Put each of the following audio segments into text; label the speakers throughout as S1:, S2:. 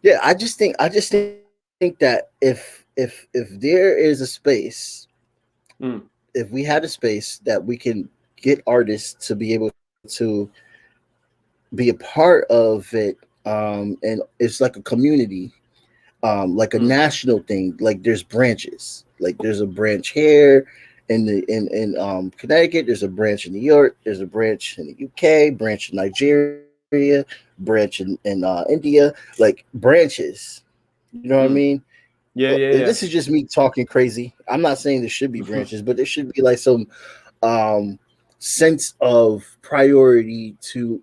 S1: Yeah, I just think that if there is a space,
S2: Mm,
S1: if we had a space that we can get artists to be able to be a part of it, and it's like a community, like a
S2: mm,
S1: national thing. Like there's branches. Like there's a branch here in Connecticut. There's a branch in New York. There's a branch in the UK. Branch in Nigeria. Branch in India. Like branches. You know what I
S2: mm.
S1: mean?
S2: Yeah, yeah,
S1: This
S2: yeah.
S1: is just me talking crazy. I'm not saying there should be branches, but there should be like some um sense of priority to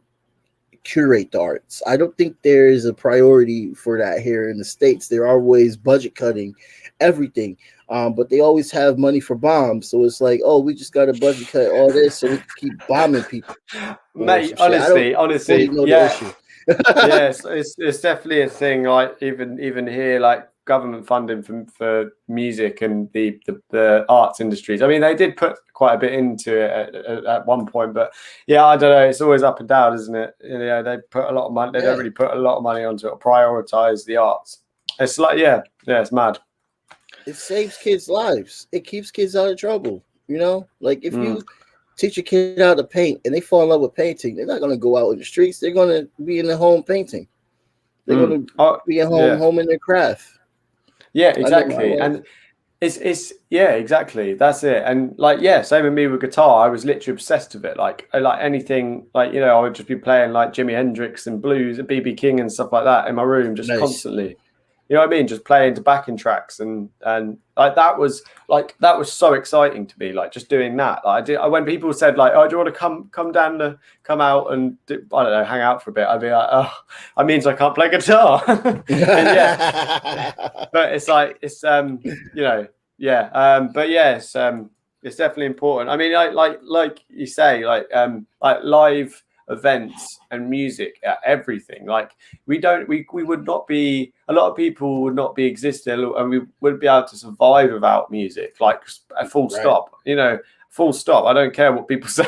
S1: curate the arts. I don't think there is a priority for that here in the States. They're always budget cutting everything. But they always have money for bombs. So it's like, oh, we just got to budget cut all this so we can keep bombing people or some shit.
S2: Mate,
S1: I don't fully know
S2: honestly,
S1: the issue.
S2: yeah. Yes, it's definitely a thing. Like even here, like government funding for music and the arts industries. I mean, they did put quite a bit into it at one point, but yeah, I don't know. It's always up and down, isn't it? You know, they put a lot of money. They don't
S1: Yeah,
S2: really put a lot of money onto it. Or prioritize the arts. It's like yeah, it's mad.
S1: it saves kids' lives. It keeps kids out of trouble. You know, like if
S2: Mm,
S1: you teach a kid how to paint and they fall in love with painting, they're not going to go out in the streets. They're going to be in the home painting. They're going
S2: mm.
S1: to
S2: Oh,
S1: be at home,
S2: yeah,
S1: home in their craft.
S2: yeah,
S1: I know my
S2: exactly.
S1: wife.
S2: And it's yeah, exactly. That's it. And like yeah, same with me with guitar. I was literally obsessed with it. Like I like anything. Like you know, I would just be playing like Jimi Hendrix and blues, BB King and stuff like that in my room, just
S1: Nice.
S2: constantly. You know what I mean? Just playing to backing tracks and like that was so exciting to me. Like just doing that. Like I did. When people said like, "Oh, do you want to come out and do, I don't know, hang out for a bit?" I'd be like, "Oh, that means I can't play guitar." And yeah, but it's like you know yeah but yeah it's definitely important. I mean like you say like live events and music everything like we would not be a lot of people would not be existing and we wouldn't be able to survive without music like a full
S1: Right.
S2: stop you know full stop. I don't care what people say.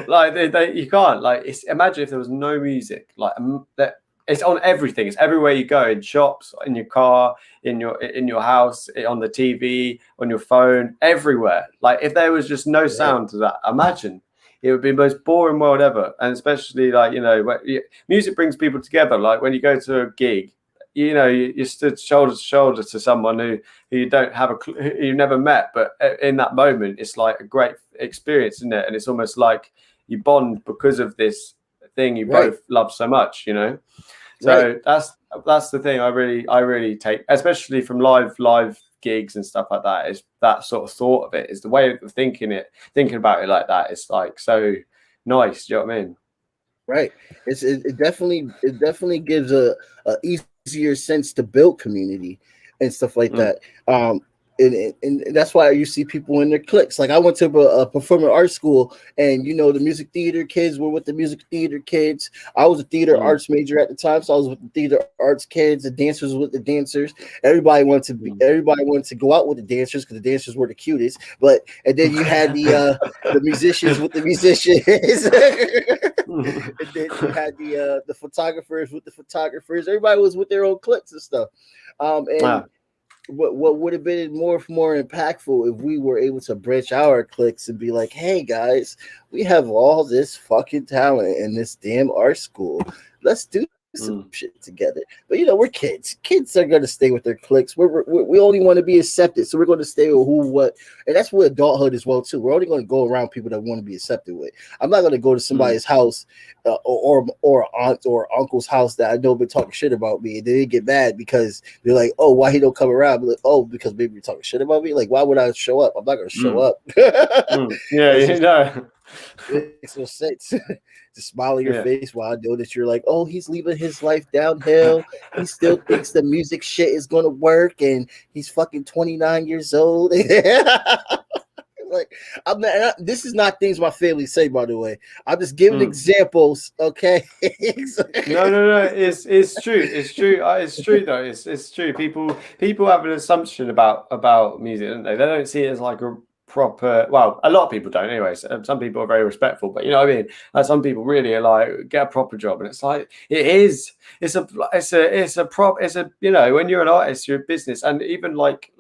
S2: Like you can't like it's imagine if there was no music like that it's on everything. It's everywhere you go, in shops, in your car, in your house, on the TV, on your phone, everywhere. Like if there was just no
S1: Right.
S2: sound to that, imagine it would be the most boring world ever. And especially like you know, music brings people together. Like when you go to a gig, you know, you stood shoulder to shoulder to someone who you don't have who you never met, but in that moment, it's like a great experience, isn't it? And it's almost like you bond because of this thing you
S1: Right.
S2: both love so much, you know.
S1: Right.
S2: So that's the thing I really take, especially from live gigs and stuff like that. Is that sort of thought of it is the way of thinking about it like that. It's like so nice. Do you know what I mean?
S1: Right. It definitely gives a easier sense to build community and stuff like that.
S2: Mm,
S1: And that's why you see people in their cliques. Like I went to a performing arts school, and you know the music theater kids were with the music theater kids. I was a theater
S2: mm,
S1: arts major at the time, so I was with the theater arts kids. The dancers were with the dancers. Everybody wanted to go out with the dancers because the dancers were the cutest. But and then you had the musicians with the musicians.
S2: mm.
S1: And then you had the photographers with the photographers. Everybody was with their own cliques and stuff. And
S2: Ah,
S1: what would have been more impactful if we were able to branch our cliques and be like, hey guys, we have all this fucking talent in this damn art school. Let's do some
S2: mm,
S1: shit together. But you know, we're kids. Kids are gonna stay with their cliques. We only want to be accepted, so we're going to stay with who, what, and that's what adulthood as well too. We're only going to go around people that want to be accepted with. I'm not going to go to
S2: mm.
S1: somebody's house or aunt or uncle's house that I know been talking shit about me, and they get mad because they're like, "Oh, why he don't come around?" I'm like, "Oh, because maybe you're talking shit about me." Like, why would I show up? I'm not going to show
S2: Mm,
S1: up.
S2: Yeah,
S1: It's
S2: you
S1: just
S2: know.
S1: makes no sense. To smile on your
S2: Yeah.
S1: face while I know that you're like, oh, he's leaving his life downhill. He still thinks the music shit is gonna work, and he's fucking 29 years old. Like, I'm not. This is not things my family say, by the way. I'm just giving
S2: Mm.
S1: examples, okay?
S2: No. It's true. It's true. It's true though. It's true. People have an assumption about music, don't they? They don't see it as like a proper. Well, a lot of people don't, anyway. So some people are very respectful, but you know what I mean. Like some people really are like get a proper job, and it's like it is. It's a you know, when you're an artist, you're a business, and even like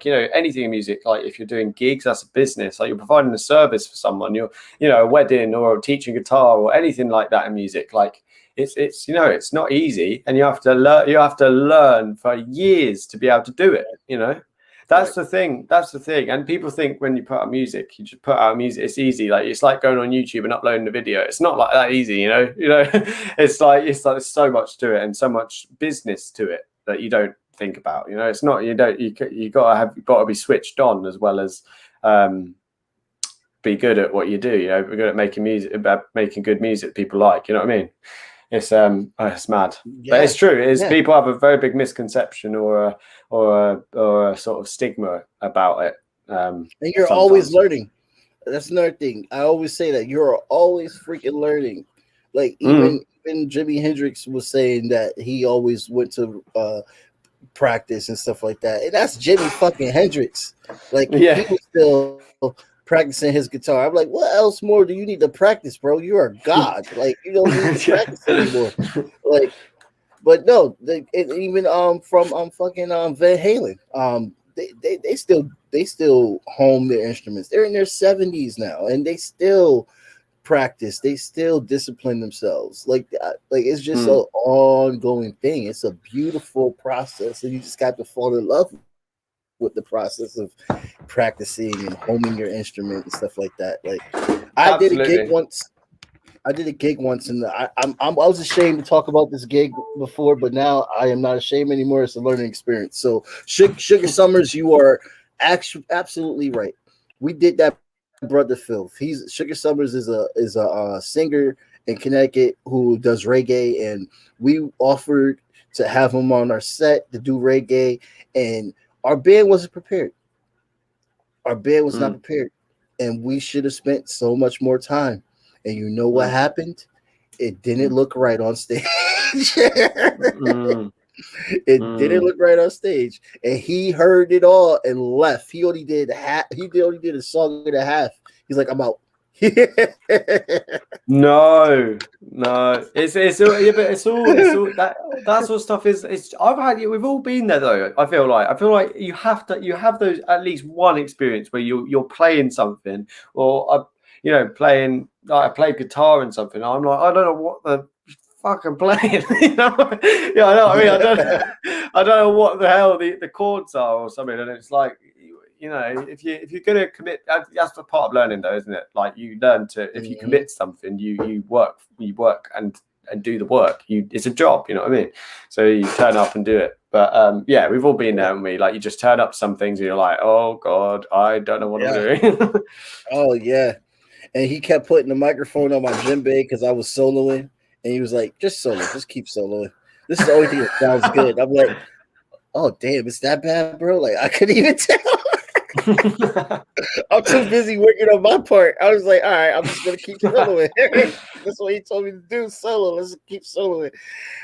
S2: you know, anything in music, like if you're doing gigs, that's a business. Like you're providing a service for someone. You're, you know, a wedding or teaching guitar or anything like that in music. Like it's you know, it's not easy, and you have to learn for years to be able to do it, you know. That's the thing. That's the thing. And people think when you put out music, you just put out music, it's easy. Like it's like going on YouTube and uploading a video. It's not like that easy, you know. It's like there's so much to it and so much business to it that you don't think about. You know, it's not, you gotta be switched on as well as be good at what you do. You know, be good at making music, about making good music people like. You know what I mean? It's it's mad, but it's true. People have a very big misconception or a sort of stigma about it.
S1: And you're always learning. That's another thing. I always say that you're always freaking learning. Like even Jimi Hendrix was saying that he always went to practice and stuff like that, and that's Jimi fucking Hendrix. Like he was still practicing his guitar. I'm like, what else more do you need to practice, bro? You are God. Like you don't need to practice anymore. Like, but no, even from fucking Van Halen, they still hone their instruments. They're in their 70s now, and they still practice. They still discipline themselves. Like it's just an ongoing thing. It's a beautiful process, and you just got to fall in love with the process of practicing and homing your instrument and stuff like that. Like I did a gig once, and I was ashamed to talk about this gig before, but now I am not ashamed anymore. It's a learning experience. So Sugar Summers, you are absolutely right. We did that. Brother Filth. Sugar Summers is a singer in Connecticut who does reggae, and we offered to have him on our set to do reggae, and our band wasn't prepared. Our band was not prepared, and we should have spent so much more time. And you know what happened? It didn't look right on stage. It didn't look right on stage, and he heard it all and left. He only did a song and a half. He's like, I'm out.
S2: No, it's all that sort of stuff is we've all been there though. I feel like you have those at least one experience where you're playing something, or you know, playing, like I played guitar and something. I'm like, I don't know what the fucking playing. You know? Yeah, I know what I mean. I don't know what the hell the chords are or something, and it's like, you know, if you're gonna commit, that's the part of learning though, isn't it? Like you learn to, if you commit something, you work and do the work. It's a job, you know what I mean? So you turn up and do it. But yeah, we've all been there, haven't we? Like you just turn up to some things and you're like, oh God, I don't know what I'm doing.
S1: Oh yeah. And he kept putting the microphone on my djembe because I was soloing, and he was like, just solo, just keep soloing. This is the only thing that sounds good. I'm like, oh damn, it's that bad, bro? Like I couldn't even tell. I'm too busy working on my part. I was like, all right, I'm just gonna keep soloing. That's what he told me to do, solo. Let's keep soloing.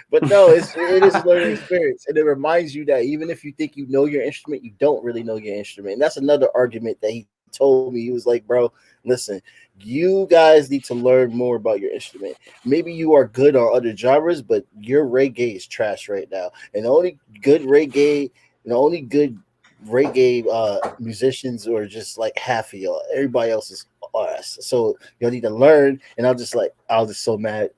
S1: But no, it is a learning experience, and it reminds you that even if you think you know your instrument, you don't really know your instrument. And that's another argument that he told me. He was like, bro, listen, you guys need to learn more about your instrument. Maybe you are good on other genres, but your reggae is trash right now. And the only good reggae musicians are just like half of y'all. Everybody else is us. So y'all need to learn. And I was so mad.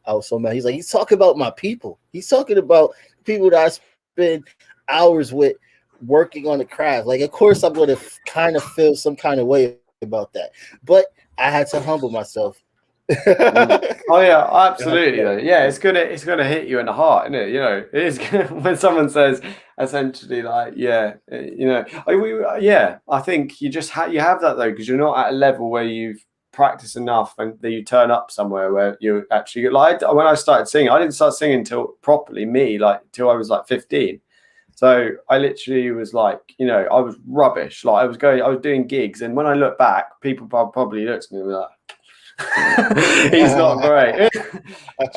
S1: He's like, he's talking about my people. He's talking about people that I spend hours with working on the craft. Like, of course, I'm going to kind of feel some kind of way about that. But I had to humble myself.
S2: Oh yeah, absolutely. Yeah, it's gonna hit you in the heart, isn't it? You know, it is when someone says essentially like, yeah, you know, I think you just you have that though, because you're not at a level where you've practiced enough and that you turn up somewhere where you actually like. When I started singing, I didn't start singing till I was like 15. So I literally was like, you know, I was rubbish. Like I was doing gigs, and when I look back, people probably looked at me like, he's not great. Do you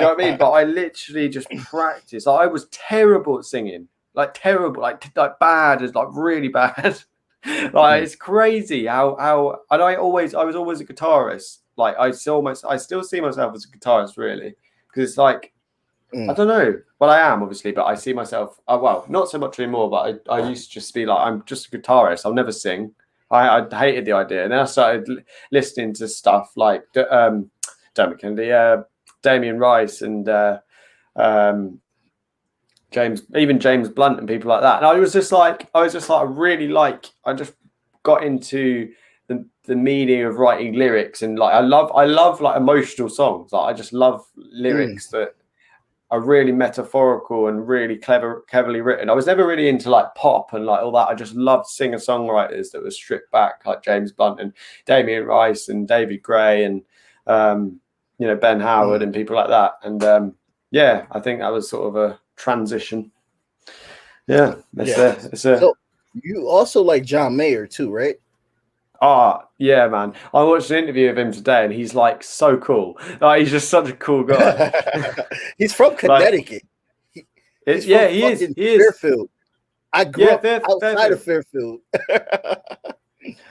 S2: know what I mean? But I literally just practiced. Like, I was terrible at singing, like terrible, like bad, as like really bad. Like it's crazy how and I was always a guitarist. Like I still see myself as a guitarist really, because it's like I don't know. Well, I am obviously, but I see myself. Well, not so much anymore. But I used to just be like, I'm just a guitarist. I'll never sing. I hated the idea, and then I started listening to stuff like Dermot Kennedy, Damien Rice, and James Blunt, and people like that. And I just got into the meaning of writing lyrics, and like I love like emotional songs. Like I just love lyrics that are really metaphorical and really cleverly written. I was never really into like pop and like all that. I just loved singer-songwriters that were stripped back, like James Blunt and Damien Rice and David Gray and Ben Howard and people like that. And I think that was sort of a transition. Yeah,
S1: So you also like John Mayer too, right?
S2: Yeah, man. I watched an interview of him today, and he's like so cool. Like he's just such a cool guy.
S1: He's from Connecticut.
S2: He is.
S1: Fairfield. I grew up outside of Fairfield.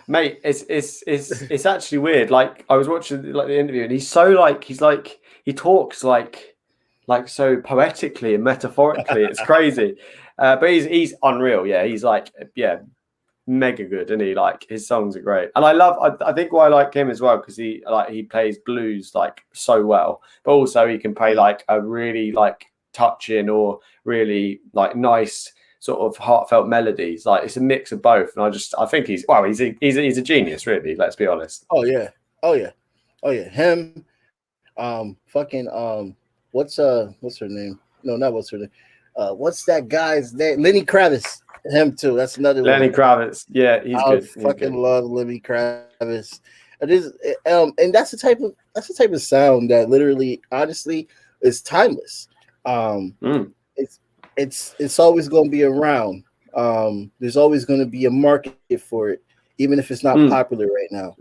S2: Mate, it's actually weird. Like I was watching like the interview, and he's he talks like so poetically and metaphorically. It's crazy. But he's unreal. Yeah, he's like mega good, and he like his songs are great. And I think why I like him as well, because he plays blues like so well, but also he can play like a really like touching or really like nice sort of heartfelt melodies. Like it's a mix of both, and I think he's a genius, really. Let's be honest.
S1: Oh yeah. Him, what's her name? No, not what's her name. What's that guy's name? Lenny Kravitz. Him too. That's another
S2: Lenny Kravitz. Yeah, he's good.
S1: I love Lenny Kravitz. It is, and that's the type of sound that literally, honestly, is timeless. It's always going to be around. There's always going to be a market for it, even if it's not popular right now.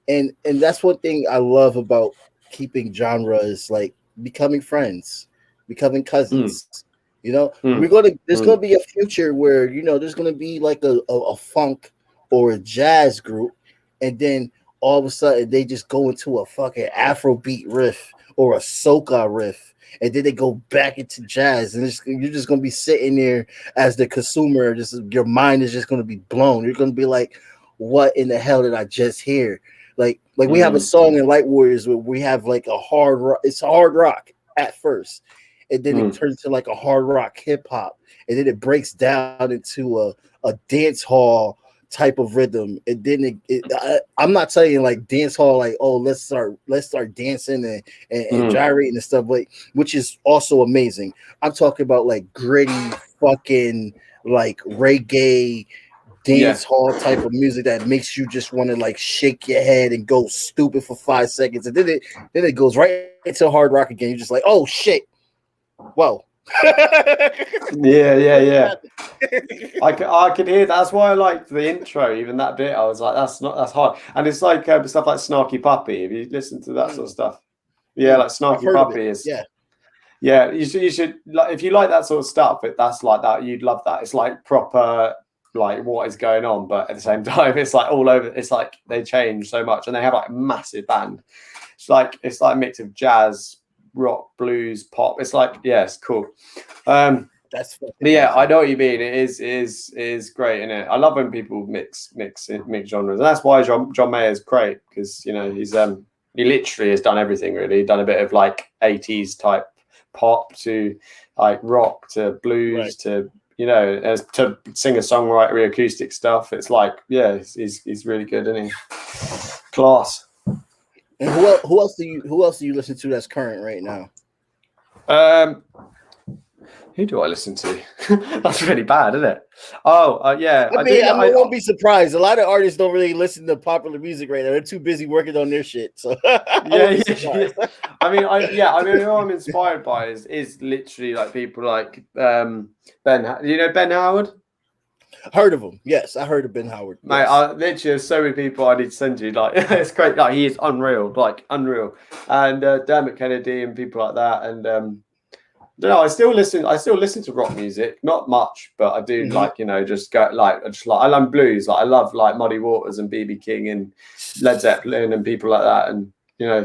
S1: And that's one thing I love about keeping genres, like becoming friends, becoming cousins. There's gonna be a future where there's gonna be like a funk or a jazz group, and then all of a sudden they just go into a fucking Afrobeat riff or a soca riff, and then they go back into jazz, and you're just gonna be sitting there as the consumer. Just your mind is just gonna be blown. You're gonna be like, "What in the hell did I just hear?" Like we have a song in Light Warriors where we have like a hard rock. It's hard rock at first. And then it turns to like a hard rock hip hop, and then it breaks down into a dance hall type of rhythm. And then I'm not saying like dance hall, like let's start dancing and gyrating and stuff, like which is also amazing. I'm talking about like gritty fucking like reggae dance hall type of music that makes you just want to like shake your head and go stupid for 5 seconds, and then it goes right into hard rock again. You're just like, oh shit. Whoa.
S2: yeah. I could hear that. That's why I liked the intro, even that bit. I was like, that's hard. And it's like stuff like Snarky Puppy. Have you listened to that sort of stuff? Yeah, like Snarky Puppy is. Yeah. You should like, if you like that sort of stuff. That's like that. You'd love that. It's like proper like what is going on, but at the same time, it's like all over. It's like they change so much, and they have like a massive band. It's like a mix of jazz, rock, blues, pop. It's like, it's cool.
S1: That's
S2: I know what you mean. It is great, isn't it? I love when people mix genres, and that's why John Mayer is great, because he's he literally has done everything really. He's done a bit of like 80s type pop to like rock to blues to to singer-songwriter acoustic stuff. It's like he's really good, isn't he? Class.
S1: And who else do you listen to that's current right now?
S2: Who do I listen to? That's really bad, isn't it? I
S1: won't be surprised. A lot of artists don't really listen to popular music right now. They're too busy working on their shit. So
S2: yeah. I mean, who I'm inspired by is literally like people like Ben. Do you know Ben Howard?
S1: Heard of him? Yes, I heard of Ben Howard.
S2: Mate,
S1: yes.
S2: I literally have so many people I need to send you. Like, it's great. Like, he is unreal. And Dermot Kennedy and people like that. And No, I still listen. I still listen to rock music, not much, but I do like, just go like, I love blues. Like I love like Muddy Waters and BB King and Led Zeppelin and people like that, and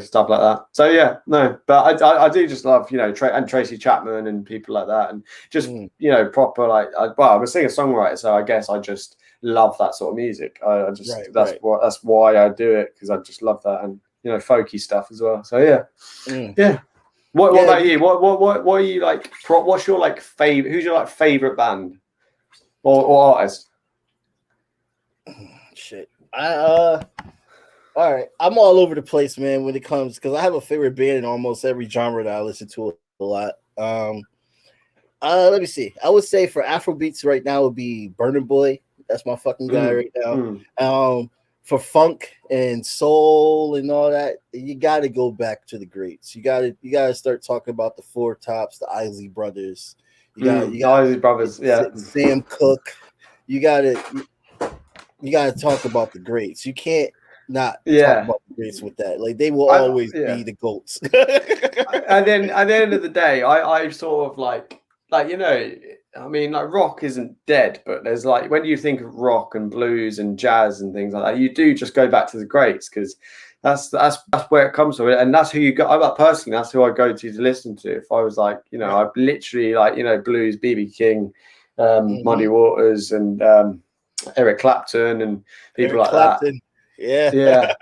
S2: stuff like that. So yeah, no, but I do just love and Tracy Chapman and people like that, and just proper like. I'm a singer songwriter, so I guess I just love that sort of music. I just that's why I do it, because I just love that, and folky stuff as well. So yeah. What about you? What are you like? What's your like favorite? Who's your like favorite band or artist?
S1: Shit, all right. I'm all over the place, man. When it comes, because I have a favorite band in almost every genre that I listen to a lot. Let me see. I would say for Afrobeats right now would be Burna Boy. That's my fucking guy right now. For funk and soul and all that, you got to go back to the greats. You got to start talking about the Four Tops, the Isley Brothers. You got
S2: Isley Brothers, yeah.
S1: Sam Cooke. You got to talk about the greats. You can't not talk about the greats with that. Like they will always be the GOATs.
S2: And then at the end of the day, I sort of like I mean, like rock isn't dead, but there's like when you think of rock and blues and jazz and things like that, you do just go back to the greats, because that's where it comes from, and that's who you go. Personally, that's who I go to listen to. If I was like, I'd literally like blues, BB King, Muddy Waters, and Eric Clapton and people like that. Yeah,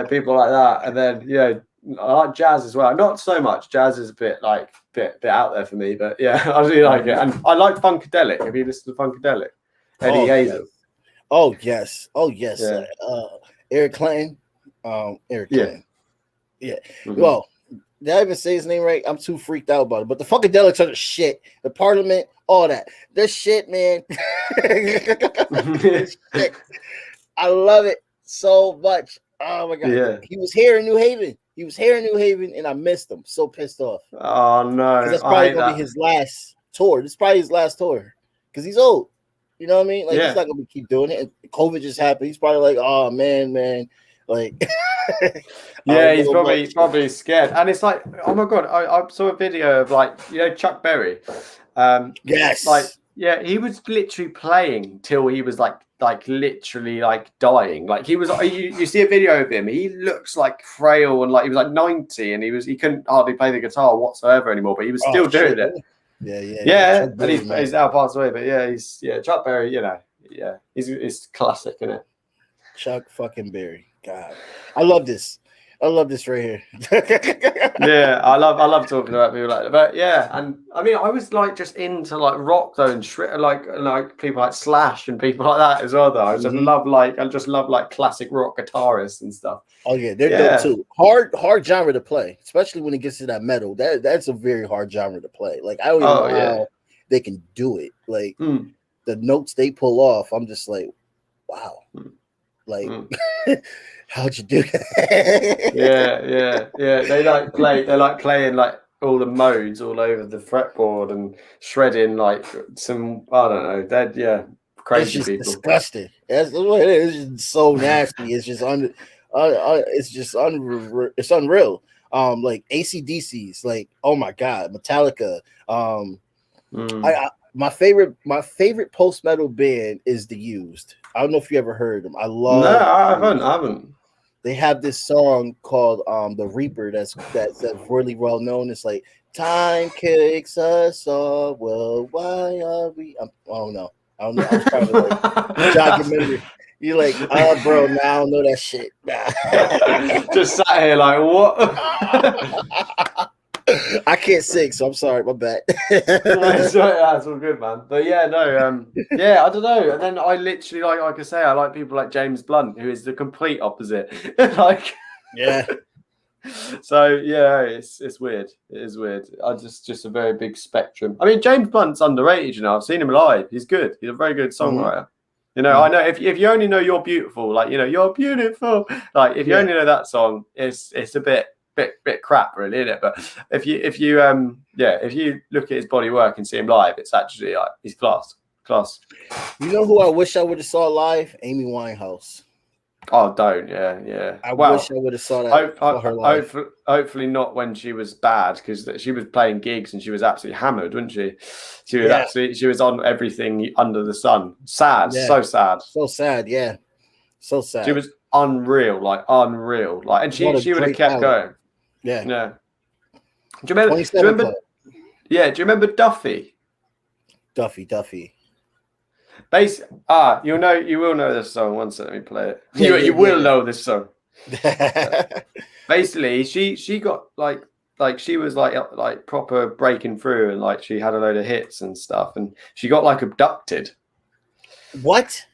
S2: people like that, and then I like jazz as well. Not so much. Jazz is a bit out there for me, but yeah, I really like it. And I like Funkadelic. Have you listened to Funkadelic? Eddie Hazel.
S1: Yes. Yeah. Eric Clinton. Eric Clinton. Yeah. Well, did I even say his name right? I'm too freaked out about it. But the Funkadelics are the shit. The Parliament, all that. They're shit, man. Shit. I love it so much. Oh my god. Yeah. He was here in New Haven. And I missed him. So pissed off.
S2: Oh no.
S1: That's probably gonna be his last tour. This is probably his last tour. Because he's old. You know what I mean? Like he's not gonna keep doing it. And COVID just happened. He's probably like, oh man. Like
S2: he's probably scared. And it's like, oh my god, I saw a video of like, Chuck Berry.
S1: Yes.
S2: He was literally playing till he was like literally like dying. Like he was, you see a video of him, he looks like frail, and like he was like 90, and he couldn't hardly play the guitar whatsoever anymore, but he was still doing it. Yeah. And he's now passed away, but he's Chuck Berry, he's classic, isn't it?
S1: Chuck fucking Berry. God. I love this right here.
S2: I love talking about people like that. But and I mean, I was like just into like rock though, and like people like Slash and people like that as well. Though I just love like classic rock guitarists and stuff.
S1: Oh yeah, they're dope too. Hard genre to play, especially when it gets to that metal. That's a very hard genre to play. Like I don't even know how they can do it. Like the notes they pull off, I'm just like, wow. Like, how'd you do that?
S2: yeah. They like playing like all the modes all over the fretboard and shredding like some, I don't know. They're crazy people.
S1: It's disgusting. That's what it is. It's just so nasty. It's just it's unreal. Like AC/DC's, like, oh my god, Metallica. My favorite post metal band is The Used. I don't know if you ever heard them. I love.
S2: No, I haven't.
S1: They have this song called "The Reaper" that's really well known. It's like time kicks us all. Well, why are we? I don't know. I was trying to like jog your memory. You're like, oh, bro, now I don't know that shit.
S2: Just sat here like, what?
S1: I can't sing, so I'm sorry. My bad.
S2: That's all good, man. But I don't know. And then I literally like I say, I like people like James Blunt, who is the complete opposite. So it's weird. It is weird. I just a very big spectrum. I mean, James Blunt's underrated. I've seen him live. He's good. He's a very good songwriter. I know if you only know You're Beautiful, like You're Beautiful. Like if you only know that song, it's a bit crap, really, isn't it? But if you look at his body work and see him live, it's actually like he's class.
S1: You know who I wish I would have saw live? Amy Winehouse.
S2: Oh, don't. Yeah.
S1: I
S2: Well,
S1: wish I would have saw that for her life.
S2: hopefully not when she was bad, because she was playing gigs and she was absolutely hammered, wasn't she? She was on everything under the sun. Sad, so sad.
S1: So sad, yeah. So sad.
S2: She was unreal, and she would have kept going.
S1: Yeah.
S2: Do you remember? Yeah, do you remember Duffy?
S1: Duffy.
S2: You will know this song. One second, let me play it. You will know this song. Basically, she got like she was like proper breaking through, and like she had a load of hits and stuff, and she got like abducted.
S1: What?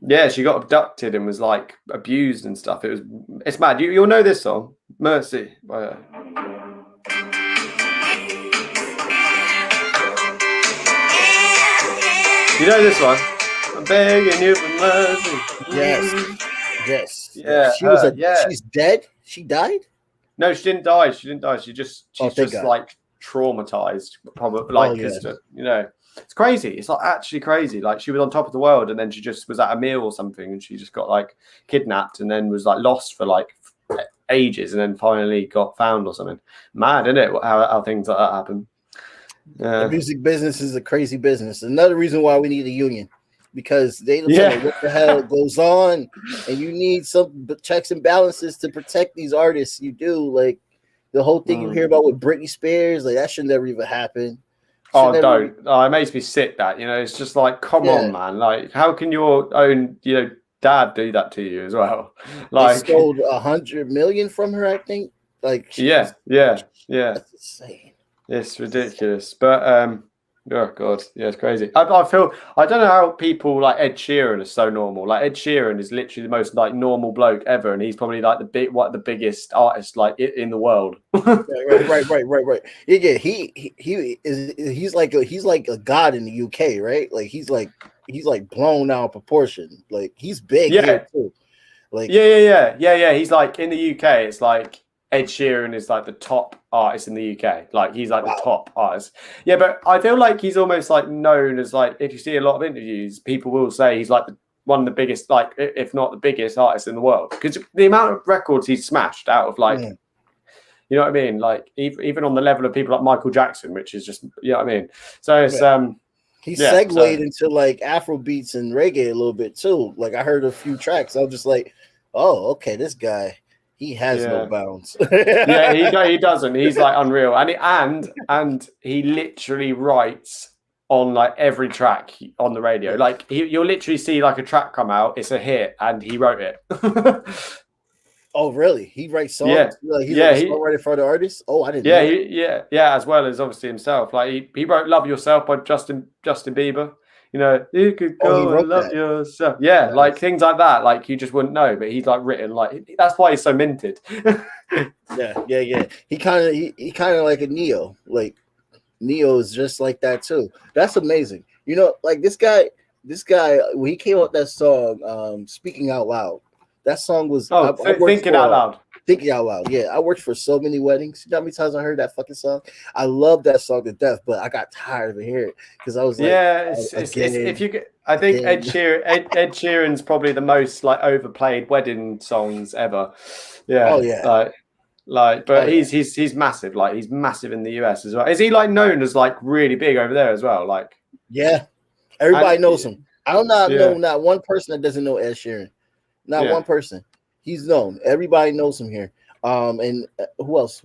S2: Yeah, she got abducted and was like abused and stuff. It's mad. You'll know this song, Mercy. You know this one? I'm begging you for mercy.
S1: Yes.
S2: Yeah.
S1: She's dead? She died?
S2: No, she didn't die. She's just like traumatized, probably it's crazy. It's like actually crazy. Like she was on top of the world, and then she just was at a meal or something, and she just got like kidnapped, and then was like lost for like ages, and then finally got found or something. Mad, isn't it? How things like that happen.
S1: The music business is a crazy business. Another reason why we need a union, because they don't know what the hell goes on, and you need some checks and balances to protect these artists. You do, like the whole thing you hear about with Britney Spears, like that should never even happen.
S2: Don't. It makes me sick. That it's just like, come on, man. Like, how can your own dad do that to you as well? Like,
S1: they stole 100 million from her, I think. Like,
S2: yeah.
S1: That's insane.
S2: It's ridiculous, but oh god, yeah, it's crazy. I don't know how people like Ed Sheeran are so normal. Like Ed Sheeran is literally the most like normal bloke ever, and he's probably like the biggest artist like in the world.
S1: Right. Yeah. He's like a god in the UK, right? Like he's like blown out of proportion. Like he's big here too. Like
S2: yeah. He's like in the UK. It's like Ed Sheeran is like the top artist in the UK. Like he's like the top artist. Yeah, but I feel like he's almost like known as like, if you see a lot of interviews, people will say he's like one of the biggest, like if not the biggest artist in the world, because the amount of records he's smashed out of like, you know what I mean? Like even on the level of people like Michael Jackson, which is just, you know what I mean? So it's
S1: he segued into like Afro beats and reggae a little bit too. Like I heard a few tracks. I was just like, oh, okay, this guy. He has no bounds.
S2: He doesn't. He's like unreal, and he literally writes on like every track on the radio. Like you'll literally see like a track come out, it's a hit, and he wrote it.
S1: Oh, really? He writes songs.
S2: Yeah,
S1: he's like a songwriter for the artiist. Oh, I didn't.
S2: Yeah, as well as obviously himself. Like he wrote "Love Yourself" by Justin Bieber. You could go and love yourself. Yeah, nice. Like things like that. Like you just wouldn't know, but he's like written like that's why he's so minted.
S1: Yeah. He kind of like a Neo. Like Neo is just like that too. That's amazing. Like this guy when he came out that song, Speaking Out Loud. That song was
S2: Thinking Out Loud.
S1: Thinking Out Loud. Yeah, I worked for so many weddings. You know how many times I heard that fucking song? I love that song to death, but I got tired of hearing it because I was like,
S2: I think Ed Sheeran's probably the most like overplayed wedding songs ever. Yeah.
S1: Oh yeah.
S2: But he's massive. Like he's massive in the US as well. Is he like known as like really big over there as well? Like
S1: yeah, everybody knows him. I don't know not one person that doesn't know Ed Sheeran. Not one person. He's known. Everybody knows him here. And who else?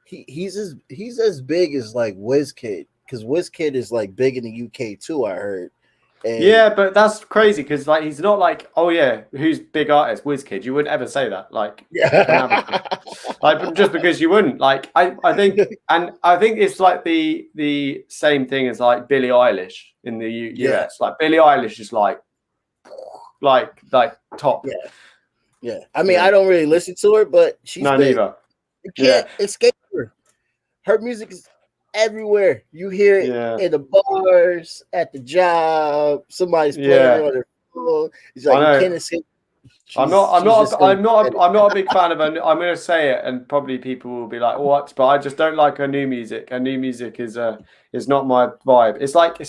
S1: He's as big as like Wizkid, because Wizkid is like big in the UK too, I heard. And
S2: but that's crazy because like he's not like, oh yeah, who's big artist? Wizkid. You wouldn't ever say that. Like, like just because you wouldn't. Like I think it's like the same thing as like Billie Eilish in the US. Like Billie Eilish is like top.
S1: Yeah. I mean, I don't really listen to her, but she's
S2: neither.
S1: You can't escape her. Her music is everywhere. You hear it in the bars, at the job, somebody's playing on their phone. It's like you can't escape.
S2: I'm not a big fan of her. I'm going to say it, and probably people will be like, "What?" But I just don't like her new music. Her new music is not my vibe. It's like I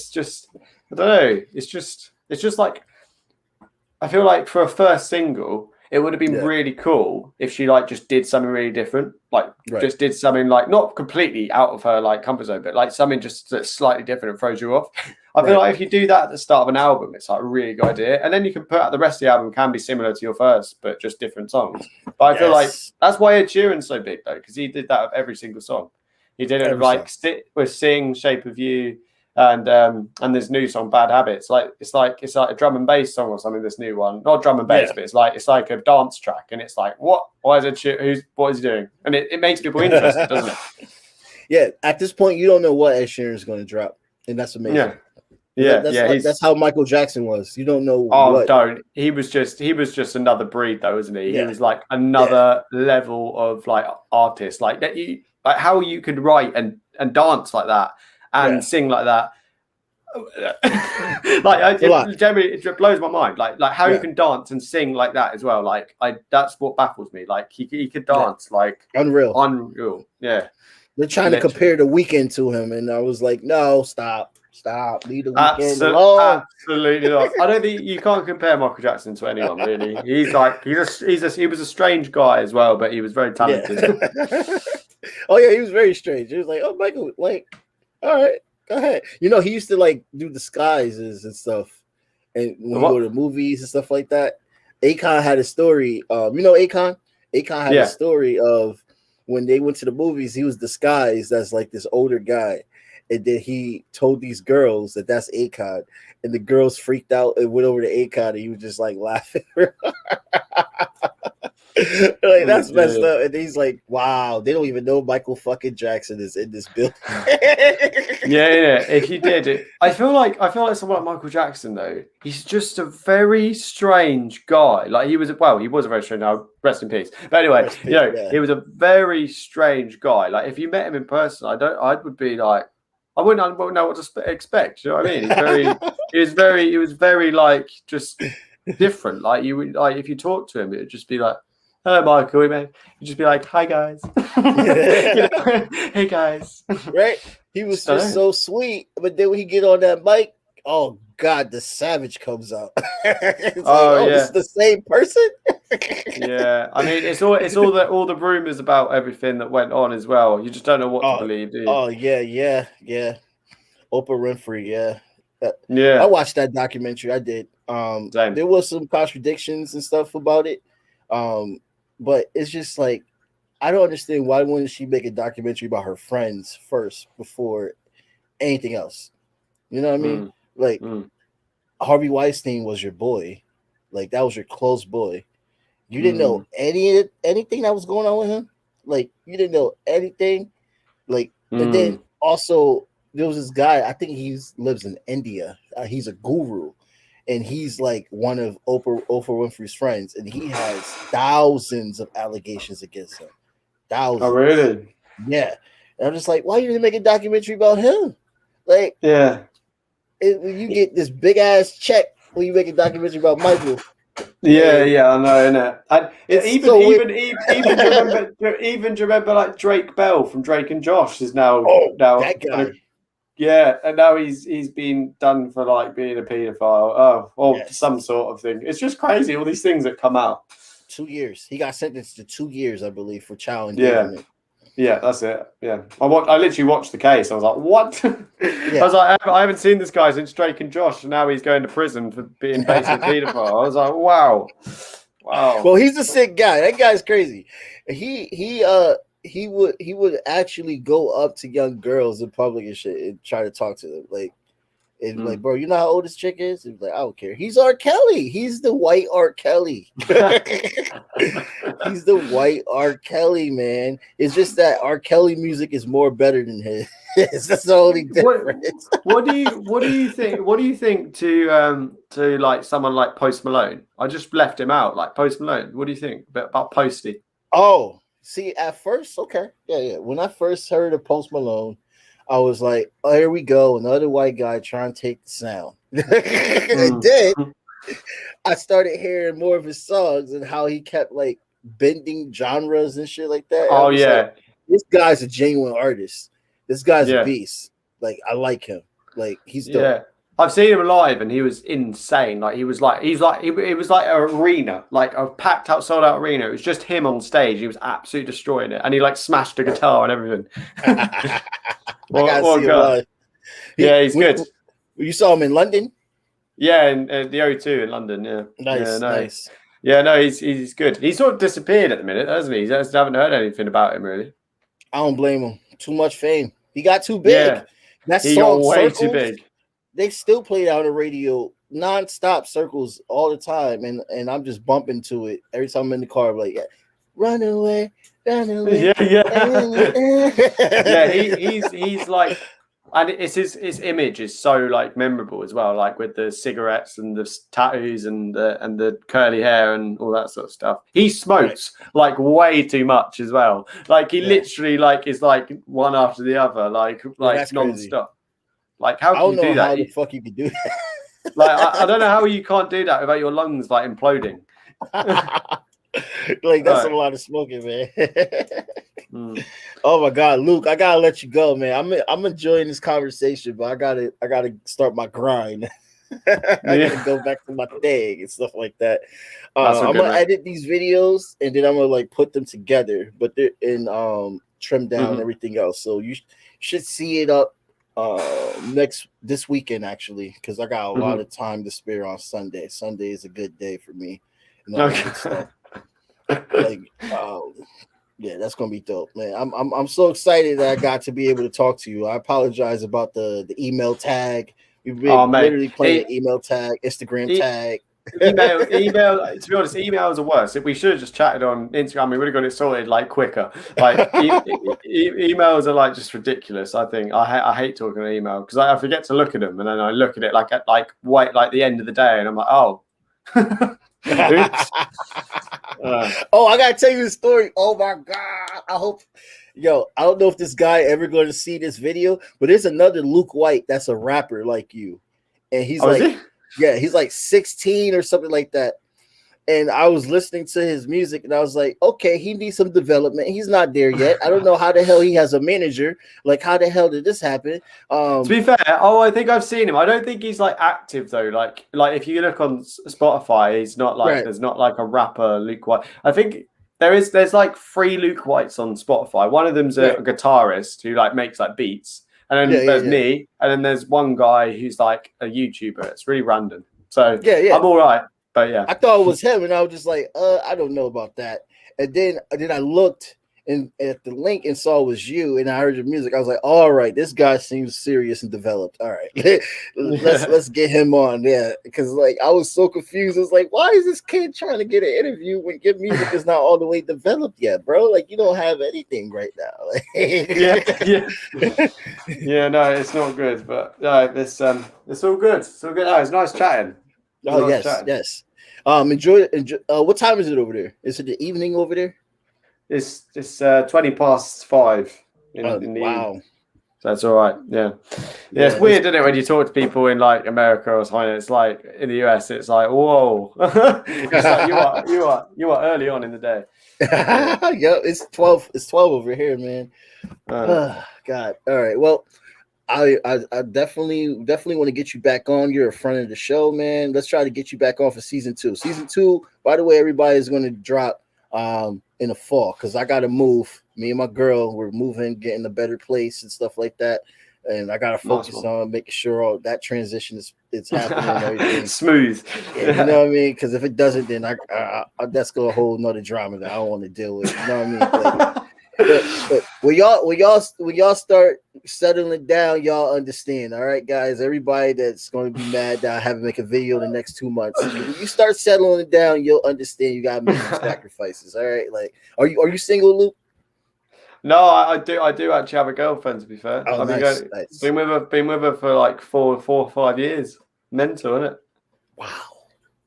S2: don't know. It's just like I feel like for a first single, it would have been
S1: Yeah.
S2: really cool if she like just did something really different, like
S1: Right.
S2: just did something like not completely out of her like comfort zone, but like something just that's slightly different and throws you off. I feel
S1: Right.
S2: like if you do that at the start of an album, it's like a really good idea, and then you can put out the rest of the album can be similar to your first, but just different songs. But I feel like
S1: Yes.
S2: that's why Ed Sheeran's so big though, because he did that with every single song. He did it with
S1: Every song.
S2: like with Sing, Shape of You, and this new song Bad Habits, it's like a drum and bass song or something. This new one, not drum and bass,
S1: Yeah.
S2: but it's like a dance track, and it's like, why is it what is he doing? And it makes people interested, doesn't it?
S1: Yeah, at this point you don't know what Ed Sheeran is going to drop, and that's amazing. That's how Michael Jackson was. You don't know what.
S2: He was just another breed though, isn't he?
S1: Yeah.
S2: He was like another level of like artist, like that you like how you could write and dance like that and sing like that. Generally it blows my mind, like how you can dance and sing like that as well. Like that's what baffles me. Like he could dance like unreal. Yeah,
S1: they're trying to compare The Weeknd to him, and I was like, no, stop, leave The Weeknd alone.
S2: Absolutely not. I don't think you can't compare Michael Jackson to anyone really. He was a strange guy as well, but he was very talented.
S1: Yeah. Oh yeah, he was very strange. He was like, oh Michael, like, all right. Go ahead. You know, he used to like do disguises and stuff, and when he go to movies and stuff like that. Akon had a story. You know, Akon had a story of when they went to the movies. He was disguised as like this older guy, and then he told these girls that that's Akon, and the girls freaked out and went over to Akon, and he was just like laughing. Like that's messed up, and he's like, "Wow, they don't even know Michael fucking Jackson is in this building."
S2: yeah. If you did it, I feel like someone like Michael Jackson though. He's just a very strange guy. Like he was a very strange. Now, rest in peace. But anyway, he was a very strange guy. Like if you met him in person, I would be like, I wouldn't know what to expect. You know what I mean? He was very like just different. Like you would like if you talk to him, it would just be like, hello, Michael. Man. You'd just be like, hi, guys. Hey, guys.
S1: Right? He was just so sweet. But then when he get on that mic, oh, God, the savage comes out. This is the same person?
S2: Yeah. I mean, it's all the rumors about everything that went on as well. You just don't know what to believe, do you?
S1: Oh, yeah. Oprah Winfrey,
S2: yeah.
S1: I watched that documentary. I did. There was some contradictions and stuff about it. But it's just like, I don't understand why wouldn't she make a documentary about her friends first before anything else? You know what I mean? Harvey Weinstein was your boy. Like that was your close boy. You didn't know anything that was going on with him. Like you didn't know anything. Like and then also there was this guy, I think he lives in India. He's a guru. And he's like one of Oprah Winfrey's friends, and he has thousands of allegations against him. Thousands.
S2: Oh, really?
S1: Yeah. And I'm just like, why you didn't make a documentary about him? Like,
S2: when
S1: you get this big ass check when you make a documentary about Michael.
S2: Yeah, I know, innit? Even do you remember like Drake Bell from Drake and Josh is now
S1: that guy.
S2: Yeah, and now he's been done for like being a paedophile, some sort of thing. It's just crazy, all these things that come out.
S1: 2 years. He got sentenced to 2 years, I believe, for child endangerment.
S2: Yeah, that's it. Yeah, I literally watched the case. I was like, what? I was like, I haven't seen this guy since Drake and Josh, and now he's going to prison for being basically a paedophile. I was like, wow.
S1: Well, he's a sick guy. That guy's crazy. He would actually go up to young girls in public and shit and try to talk to them. Like, and like, bro, you know how old this chick is? And like, I don't care. He's R. Kelly. He's the white R. Kelly. He's the white R. Kelly, man. It's just that R. Kelly music is more better than his. That's the only difference.
S2: What do you think? What do you think to like someone like Post Malone? I just left him out. Like Post Malone. What do you think about Posty?
S1: Oh. See, at first, okay. Yeah. When I first heard of Post Malone, I was like, oh, here we go. Another white guy trying to take the sound. And then I started hearing more of his songs and how he kept like bending genres and shit like that.
S2: Oh, yeah.
S1: Like, this guy's a genuine artist. This guy's a beast. Like, I like him. Like, he's dope.
S2: Yeah. I've seen him live, and he was insane. Like it was like an arena, like a packed out, sold out arena. It was just him on stage. He was absolutely destroying it, and he like smashed the guitar and everything.
S1: I gotta see him live.
S2: He's good.
S1: You saw him in London?
S2: Yeah, in the O2 in London. Yeah,
S1: nice.
S2: Yeah, no, he's good. He's sort of disappeared at the minute, hasn't he? I haven't heard anything about him really.
S1: I don't blame him. Too much fame. He got too big.
S2: Yeah,
S1: he got
S2: way too big.
S1: They still play it on the radio non-stop, Circles all the time, and I'm just bumping to it every time I'm in the car. I'm like, run away.
S2: Yeah. He's like, and it's his image is so like memorable as well, like with the cigarettes and the tattoos and the curly hair and all that sort of stuff. He smokes like way too much as well. Like he literally like is like one after the other, like non-stop. Like how can you do that?
S1: How the fuck you can do that?
S2: Like I don't know how you can't do that without your lungs like imploding.
S1: Like that's a lot of smoking, man. Oh my God, Luke, I gotta let you go, man. I'm enjoying this conversation, but I gotta start my grind. I gotta go back to my thing and stuff like that. I'm gonna edit these videos and then I'm gonna like put them together, but they're in trim down everything else. So you should see it up this weekend actually, because I got a lot of time to spare on Sunday. Sunday is a good day for me. Like that's gonna be dope, man. I'm so excited that I got to be able to talk to you. I apologize about the email tag. We've been literally playing email tag, Instagram tag.
S2: Email. To be honest, emails are worse. We should have just chatted on Instagram. We would have got it sorted like quicker. Like emails are like just ridiculous. I think I hate talking on email because I forget to look at them, and then I look at it like at the end of the day, and I'm like, oh. Oops.
S1: I gotta tell you the story. Oh my God! I don't know if this guy ever going to see this video, but there's another Luke White that's a rapper like you, and he's he's like 16 or something like that. And I was listening to his music, and I was like, okay, he needs some development. He's not there yet. I don't know how the hell he has a manager. Like, how the hell did this happen?
S2: To be fair, I think I've seen him. I don't think he's like active though. Like if you look on Spotify, he's not like there's not like a rapper Luke White. I think there's like 3 Luke Whites on Spotify. One of them's a guitarist who like makes like beats, and then there's me, and then there's one guy who's like a YouTuber. It's really random. So I'm all right. But yeah,
S1: I thought it was him, and I was just like, I don't know about that. And then I looked at the link and saw it was you, and I heard your music. I was like, all right, this guy seems serious and developed. All right, let's get him on. Yeah, because like I was so confused. I was like, why is this kid trying to get an interview when your music is not all the way developed yet, bro? Like you don't have anything right now.
S2: Yeah. No, it's not good, but it's all good. It's all good. Oh, it's nice chatting.
S1: Oh yes. Enjoy. What time is it over there? Is it the evening over there?
S2: It's 20 past 5 in the evening. So that's all right. Yeah. It's weird, isn't it, when you talk to people in like America or something? It's like in the US, it's like whoa. It's like you are early on in the day.
S1: It's 12. It's 12 over here, man. God. All right. Well. I definitely want to get you back on. You're a friend of the show, man. Let's try to get you back on for season 2. Season 2, by the way, everybody is going to drop in the fall because I got to move. Me and my girl, we're moving, getting a better place and stuff like that. And I got to focus on making sure all that transition is happening and everything.
S2: Smooth.
S1: You know what I mean? Because if it doesn't, then I that's a whole nother drama that I don't want to deal with. You know what I mean? But when y'all start settling down, y'all understand. All right, guys. Everybody that's going to be mad that I haven't make a video in the next 2 months. When you start settling it down, you'll understand. You gotta make some sacrifices. All right. Like, are you single, Luke?
S2: No, I do actually have a girlfriend. To be fair,
S1: I've
S2: been with her for like four or 5 years. Mental, isn't it?
S1: Wow.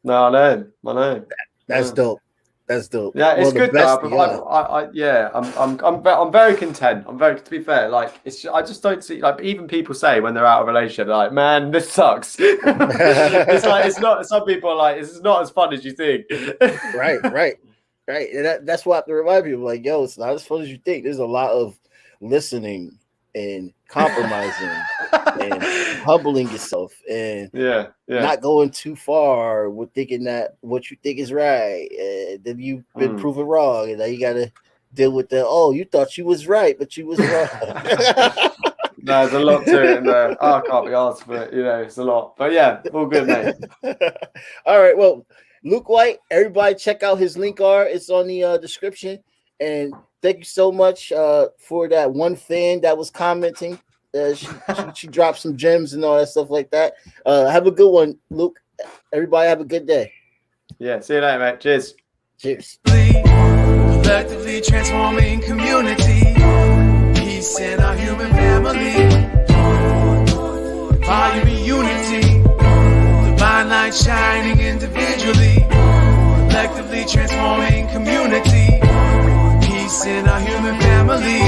S2: No, I know.
S1: That's dope. That's dope.
S2: Yeah, it's good though. I'm very content. To be fair, like I just don't see like even people say when they're out of a relationship, they're like, man, this sucks. It's like it's not. Some people are like, it's not as fun as you think.
S1: Right. And that's why I have to remind people, like, yo, it's not as fun as you think. There's a lot of listening and compromising and humbling yourself and
S2: not
S1: going too far with thinking that what you think is right. Then you've been proven wrong, and now you got to deal with the, you thought you was right, but you was wrong.
S2: No, there's a lot to it. I can't be asked, but it's a lot. But yeah, all good, mate.
S1: All right, well, Luke White, everybody check out his link art. It's on the description. And thank you so much for that one fan that was commenting. She dropped some gems and all that stuff like that. Have a good one, Luke. Everybody have a good day.
S2: Yeah, see you later, mate. Cheers.
S1: Cheers.
S3: Collectively transforming community, peace in our human family, volume and unity, divine light shining individually, collectively transforming community, peace in our human family.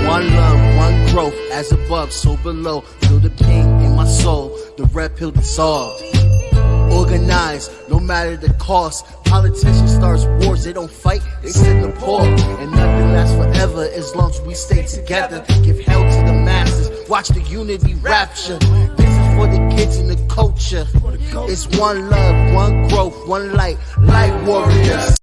S4: One love, one growth, as above, so below. Feel the pain in my soul, the red pill dissolved. Organized, no matter the cost. Politicians start wars, they don't fight, they send the poor. And nothing lasts forever as long as we stay together. Give hell to the masses, watch the unity rapture. This is for the kids and the culture. It's one love, one growth, one light, light warriors.